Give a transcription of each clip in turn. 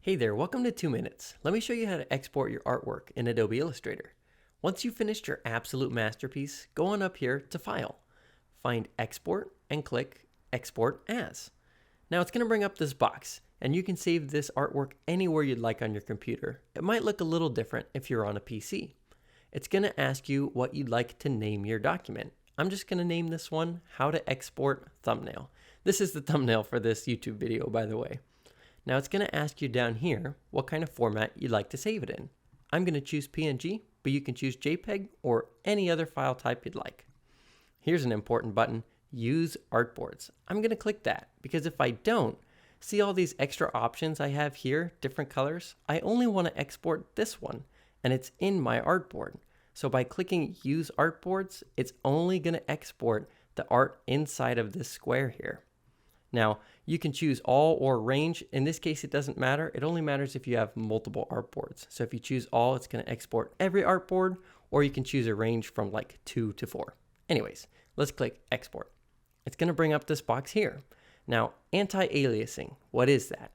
Hey there, welcome to 2 Minutes. Let me show you how to export your artwork in Adobe Illustrator. Once you've finished your absolute masterpiece, go on up here to File, find Export, and click Export As. Now it's going to bring up this box, and you can save this artwork anywhere you'd like on your computer. It might look a little different if you're on a PC. It's going to ask you what you'd like to name your document. I'm just going to name this one, How to Export Thumbnail. This is the thumbnail for this YouTube video, by the way. Now it's going to ask you down here what kind of format you'd like to save it in. I'm going to choose PNG, but you can choose JPEG or any other file type you'd like. Here's an important button, Use Artboards. I'm going to click that because if I don't, see all these extra options I have here, different colors? I only want to export this one, and it's in my artboard. So by clicking Use Artboards, it's only going to export the art inside of this square here. Now, you can choose all or range. In this case, it doesn't matter. It only matters if you have multiple artboards. So if you choose all, it's going to export every artboard, or you can choose a range from like 2 to 4. Anyways, let's click Export. It's going to bring up this box here. Now, anti-aliasing, what is that?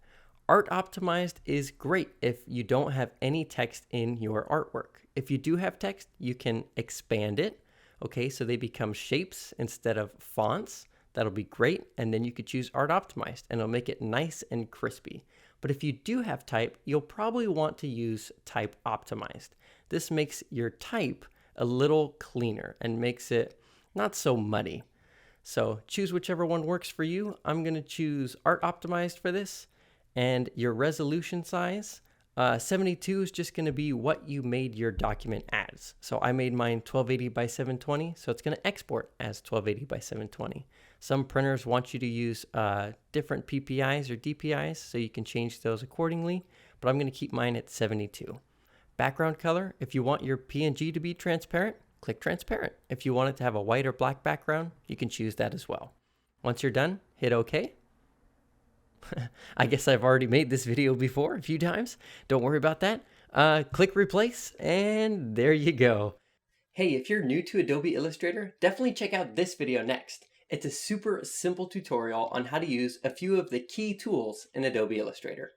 Art optimized is great if you don't have any text in your artwork. If you do have text, you can expand it. Okay, so they become shapes instead of fonts. That'll be great, and then you could choose Art Optimized, and it'll make it nice and crispy. But if you do have type, you'll probably want to use Type Optimized. This makes your type a little cleaner and makes it not so muddy. So choose whichever one works for you. I'm going to choose Art Optimized for this, and your resolution size, 72 is just going to be what you made your document as. So I made mine 1280 by 720, so it's going to export as 1280 by 720. Some printers want you to use different PPIs or DPIs, so you can change those accordingly, but I'm going to keep mine at 72. Background color, if you want your PNG to be transparent, click transparent. If you want it to have a white or black background, you can choose that as well. Once you're done, hit OK. I guess I've already made this video before a few times. Don't worry about that. Click replace, and there you go. Hey, if you're new to Adobe Illustrator, definitely check out this video next. It's a super simple tutorial on how to use a few of the key tools in Adobe Illustrator.